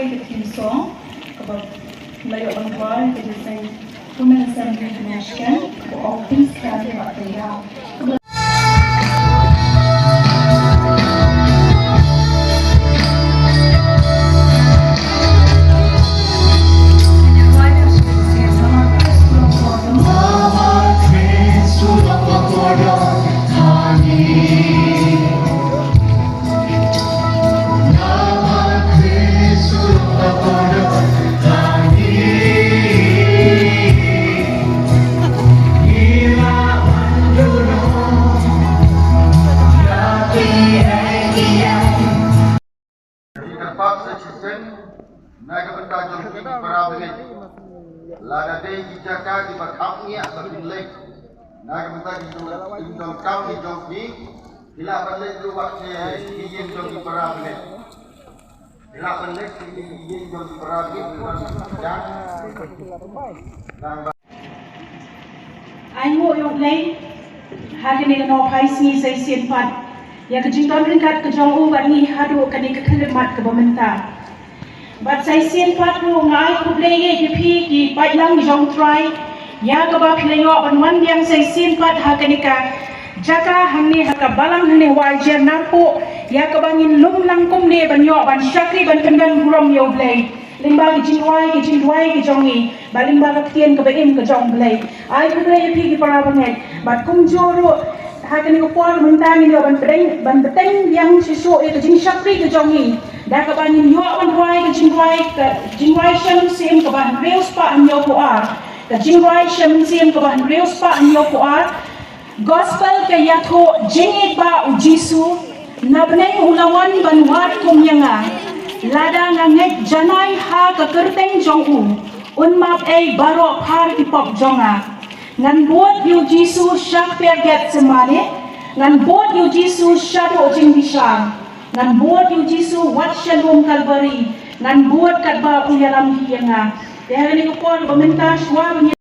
the theme song about Layo Bangwal, which is a Women Assembly International for all things Kati Bakaya. Terpaksa cisen naga bertajung di perabangin lada dei jaka di bakapnya sabin lek naga bertajung indong kau di jogi bila balik luar se izin jogi perabangin bila balik izin jogi perabangin dan ai ngộ yong lei ha ke ni no phai si sai sien pat ya ke jingdon ringkat ke jong u ban ni hadu ke ni ke khlemat ke bamenta bat sai sien pat ru ngai ku ble ye ye phi ki pai lang jong try ya ke ba phleyo ban wan yang sai sien pat ha ke ni ka jaka hang ni ha ka balang ne wai je nampu ya ke bangin lum lang kum ne ban yo ban shakri ban pendan rom yo ble limba ki jingwai ki jongi ba limba ka tien ka baim ka jong ble ai ku ble ye phi ki para bangai bat kum joro hakani ko por mentani lo ban beteng yang sisu itu jing syakri ke jongi dah ka banin yo ban huai ke jingwai shem sim ka ban reus pa an yo poar ka jingwai shem sim ka ban reus pa an yo poar gospel ke yatho jingi ba u jisu na beneng ulawan ban wat kum yanga lada nganget janai ha ka kerteng jong un map ei baro par ki pop jonga ngan buat yu jisu syak perget semane ngan buat yu jisu shadow jing bisang ngan buat yu jisu wat shalom kalbari ngan buat kat ba uyalam hiyanga ya ni ko por bamenta shwa